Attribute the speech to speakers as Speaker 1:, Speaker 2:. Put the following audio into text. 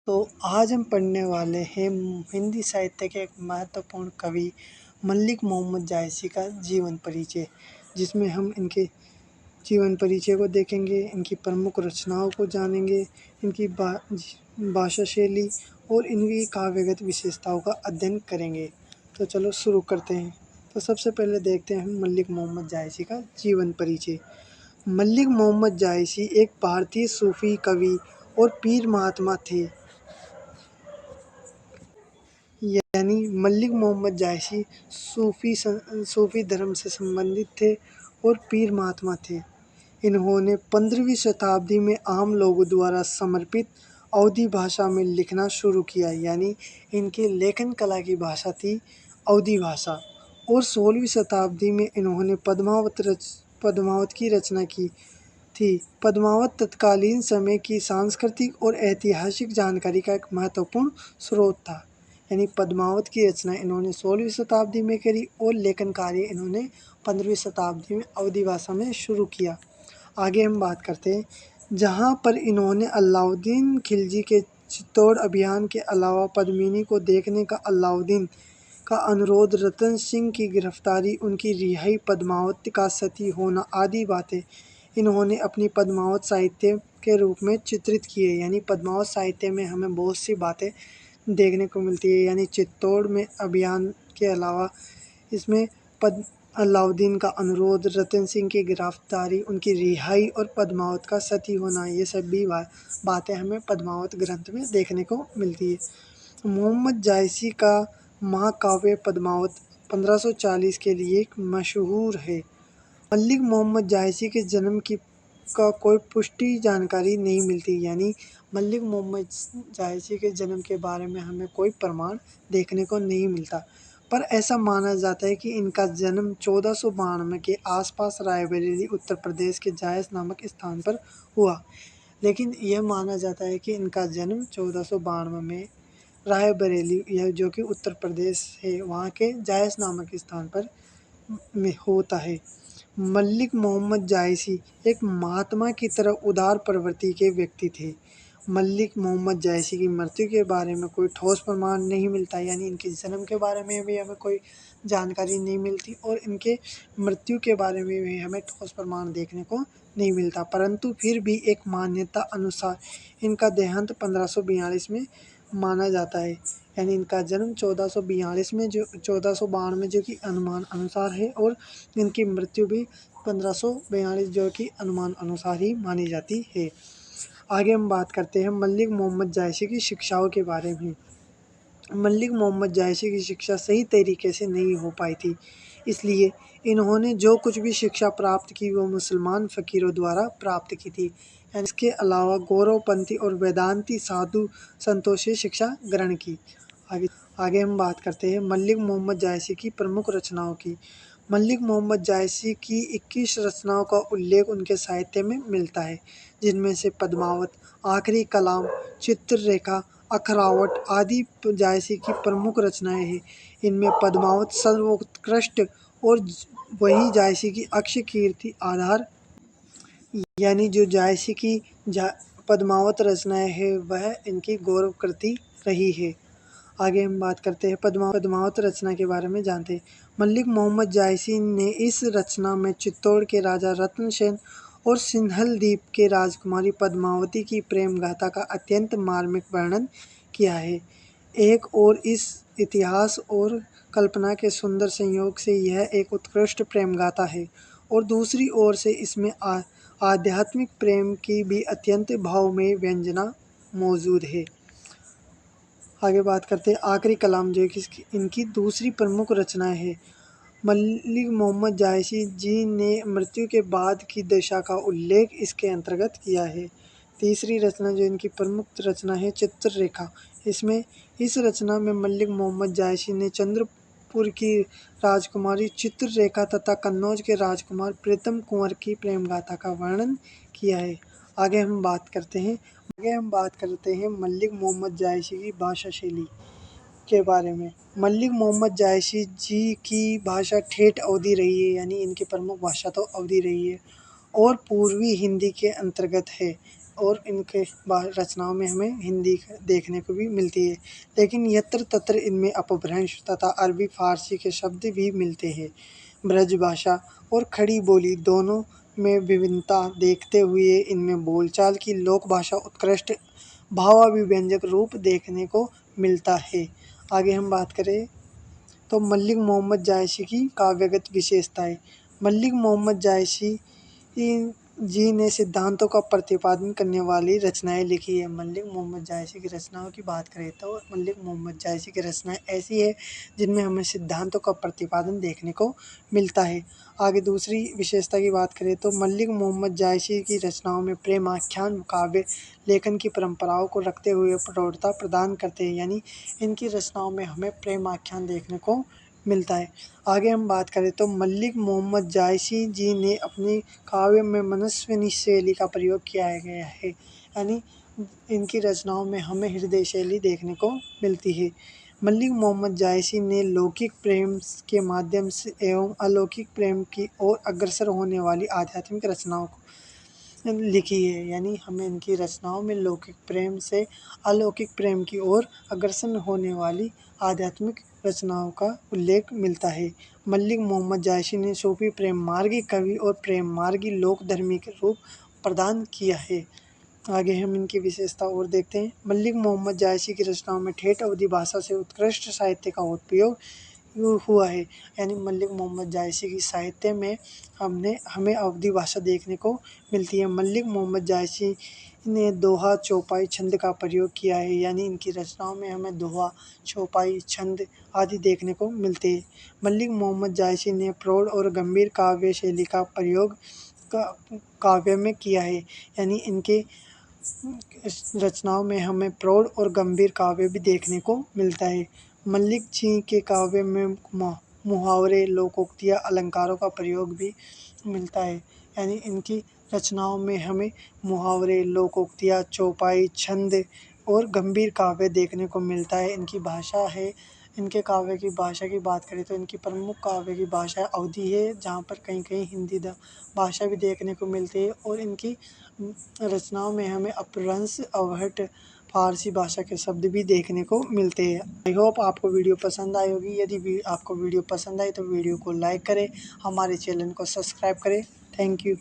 Speaker 1: तो आज हम पढ़ने वाले हैं हिंदी साहित्य के एक महत्वपूर्ण कवि मल्लिक मोहम्मद जायसी का जीवन परिचय, जिसमें हम इनके जीवन परिचय को देखेंगे, इनकी प्रमुख रचनाओं को जानेंगे, इनकी भाषा शैली और इनकी काव्यगत विशेषताओं का अध्ययन करेंगे। तो चलो शुरू करते हैं। तो सबसे पहले देखते हैं मल्लिक मोहम्मद जायसी का जीवन परिचय। मल्लिक मोहम्मद जायसी एक भारतीय सूफी कवि और पीर महात्मा थे। यानी मल्लिक मोहम्मद जायसी सूफी धर्म से संबंधित थे और पीर महात्मा थे। इन्होंने 15वीं शताब्दी में आम लोगों द्वारा समर्पित अवधी भाषा में लिखना शुरू किया, यानी इनकी लेखन कला की भाषा थी अवधी भाषा। और 16वीं शताब्दी में इन्होंने पद्मावत की रचना की थी। पद्मावत तत्कालीन समय की सांस्कृतिक और ऐतिहासिक जानकारी का एक महत्वपूर्ण स्रोत था। यानी पद्मावत की रचना इन्होंने 16वीं शताब्दी में करी और लेखन कार्य इन्होंने 15वीं शताब्दी में अवधी भाषा में शुरू किया। आगे हम बात करते हैं, जहाँ पर इन्होंने अलाउद्दीन खिलजी के चित्तौड़ अभियान के अलावा पद्मिनी को देखने का अलाउद्दीन का अनुरोध, रतन सिंह की गिरफ्तारी, उनकी रिहाई, पद्मावत का सती होना आदि बातें इन्होंने अपनी पद्मावत साहित्य के रूप में चित्रित किए। यानी पद्मावत साहित्य में हमें बहुत सी बातें देखने को मिलती है। यानी चित्तौड़ में अभियान के अलावा इसमें अलाउद्दीन का अनुरोध, रतन सिंह की गिरफ्तारी, उनकी रिहाई और पद्मावत का सती होना, ये सभी बातें हमें पद्मावत ग्रंथ में देखने को मिलती है। मोहम्मद जायसी का महाकाव्य पद्मावत 1540 के लिए मशहूर है। मल्लिक मोहम्मद जायसी के जन्म का कोई पुष्टि जानकारी नहीं मिलती। यानी मल्लिक मोहम्मद जायसी के जन्म के बारे में हमें कोई प्रमाण देखने को नहीं मिलता, पर ऐसा माना जाता है कि इनका जन्म 1492 के आसपास रायबरेली उत्तर प्रदेश के जायस नामक स्थान पर हुआ। लेकिन यह माना जाता है कि इनका जन्म 1492 में रायबरेली, यह जो कि उत्तर प्रदेश है, वहाँ के जायस नामक स्थान पर में होता है। मल्लिक मोहम्मद जायसी एक महात्मा की तरह उदार प्रवृत्ति के व्यक्ति थे। मल्लिक मोहम्मद जायसी की मृत्यु के बारे में कोई ठोस प्रमाण नहीं मिलता। यानी इनके जन्म के बारे में भी हमें कोई जानकारी नहीं मिलती और इनके मृत्यु के बारे में भी हमें ठोस प्रमाण देखने को नहीं मिलता। परंतु फिर भी एक मान्यता अनुसार इनका देहांत 1542 में माना जाता है। यानी इनका जन्म 1442 में, जो 1492 में, जो कि अनुमान अनुसार है, और इनकी मृत्यु भी 1542 जो कि अनुमान अनुसार ही मानी जाती है। आगे हम बात करते हैं मल्लिक मोहम्मद जायसी की शिक्षाओं के बारे में। मल्लिक मोहम्मद जायसी की शिक्षा सही तरीके से नहीं हो पाई थी, इसलिए इन्होंने जो कुछ भी शिक्षा प्राप्त की वो मुसलमान फ़कीरों द्वारा प्राप्त की थी। इसके अलावा गौरवपंथी और वेदांती साधु संतों से शिक्षा ग्रहण की। आगे हम बात करते हैं मल्लिक मोहम्मद जायसी की प्रमुख रचनाओं की। मल्लिक मोहम्मद जायसी की 21 रचनाओं का उल्लेख उनके साहित्य में मिलता है, जिनमें से पद्मावत, आखिरी कलाम, चित्ररेखा, अखरावट आदि जायसी की प्रमुख रचनाएं हैं। इनमें पद्मावत सर्वोत्कृष्ट और वही जायसी की अक्ष कीर्ति आधार, यानी जो जायसी की पद्मावत रचनाएं है वह इनकी गौरव कृति रही है। आगे हम बात करते हैं पद्मावत रचना के बारे में जानते हैं। मल्लिक मोहम्मद जायसी ने इस रचना में चित्तौड़ के राजा रतन सेन और सिंहल द्वीप के राजकुमारी पद्मावती की प्रेम गाथा का अत्यंत मार्मिक वर्णन किया है। एक और इस इतिहास और कल्पना के सुंदर संयोग से यह एक उत्कृष्ट प्रेम गाथा है, और दूसरी ओर से इसमें आध्यात्मिक प्रेम की भी अत्यंत भावमय व्यंजना मौजूद है। आगे बात करते हैं आखिरी कलाम, जो कि इनकी दूसरी प्रमुख रचना है। मल्लिक मोहम्मद जायसी जी ने मृत्यु के बाद की दशा का उल्लेख इसके अंतर्गत किया है। तीसरी रचना जो इनकी प्रमुख रचना है चित्ररेखा, इस रचना में मल्लिक मोहम्मद जायसी ने चंद्रपुर की राजकुमारी चित्ररेखा तथा कन्नौज के राजकुमार प्रीतम कुंवर की प्रेम गाथा का वर्णन किया है। आगे हम बात करते हैं मल्लिक मोहम्मद जायसी की भाषा शैली के बारे में। मल्लिक मोहम्मद जायसी जी की भाषा ठेठ अवधी रही है। यानी इनकी प्रमुख भाषा तो अवधी रही है और पूर्वी हिंदी के अंतर्गत है। और इनके रचनाओं में हमें हिंदी देखने को भी मिलती है, लेकिन यत्र तत्र इनमें अपभ्रंश तथा अरबी फारसी के शब्द भी मिलते हैं। ब्रज भाषा और खड़ी बोली दोनों में विभिन्नता देखते हुए इनमें बोलचाल की लोक भाषा उत्कृष्ट भावाभिव्यंजक रूप देखने को मिलता है। आगे हम बात करें तो मलिक मोहम्मद जायसी की काव्यगत विशेषताएं। मलिक मोहम्मद जायसी जी ने सिद्धांतों का प्रतिपादन करने वाली रचनाएं लिखी है। मलिक मोहम्मद जायसी की रचनाओं की बात करें तो मलिक मोहम्मद जायसी की रचनाएं ऐसी है जिनमें हमें सिद्धांतों का प्रतिपादन देखने को मिलता है। आगे दूसरी विशेषता की बात करें तो मलिक मोहम्मद जायसी की रचनाओं में प्रेम आख्यान काव्य लेखन की परंपराओं को रखते हुए प्रौढ़ता प्रदान करते हैं, यानी इनकी रचनाओं में हमें प्रेम आख्यान देखने को मिलता है। आगे हम बात करें तो मलिक मोहम्मद जायसी जी ने अपनी काव्य में मनस्विनी शैली का प्रयोग किया गया है, यानी इनकी रचनाओं में हमें हृदय शैली देखने को मिलती है। मलिक मोहम्मद जायसी ने लौकिक प्रेम के माध्यम से एवं अलौकिक प्रेम की ओर अग्रसर होने वाली आध्यात्मिक रचनाओं को लिखी है, यानी हमें इनकी रचनाओं में लौकिक प्रेम से अलौकिक प्रेम की ओर अग्रसर होने वाली आध्यात्मिक रचनाओं का उल्लेख मिलता है। मलिक मोहम्मद जायसी ने सूफी प्रेम मार्गी कवि और प्रेम मार्गी लोकधर्मी के रूप प्रदान किया है। आगे हम इनकी विशेषता और देखते हैं। मलिक मोहम्मद जायसी की रचनाओं में ठेठ अवधी भाषा से उत्कृष्ट साहित्य का उपयोग हुआ है, यानी मलिक मोहम्मद जायसी की साहित्य में हमें अवधी भाषा देखने को मिलती है। मलिक मोहम्मद जायसी ने दोहा चौपाई छंद का प्रयोग किया है, यानी इनकी रचनाओं में हमें दोहा चौपाई छंद आदि देखने को मिलते हैं। मलिक मोहम्मद जायसी ने प्रौढ़ और गंभीर काव्य शैली का प्रयोग काव्य में किया है, यानी इनके रचनाओं में हमें प्रौढ़ और गंभीर काव्य भी देखने को मिलता है। मलिक जी के काव्य में मुहावरे लोकोक्तियाँ अलंकारों का प्रयोग भी मिलता है, यानी इनकी रचनाओं में हमें मुहावरे लोकोक्तियाँ चौपाई छंद और गंभीर काव्य देखने को मिलता है। इनकी भाषा है, इनके काव्य की भाषा की बात करें तो इनकी प्रमुख काव्य की भाषा अवधी है, जहाँ पर कहीं कहीं हिंदी भाषा भी देखने को मिलती है, और इनकी रचनाओं में हमें अपभ्रंश अवहट फारसी भाषा के शब्द भी देखने को मिलते हैं। आई होप आपको वीडियो पसंद आई होगी। यदि आपको वीडियो पसंद आई तो वीडियो को लाइक करें, हमारे चैनल को सब्सक्राइब करें। Thank you.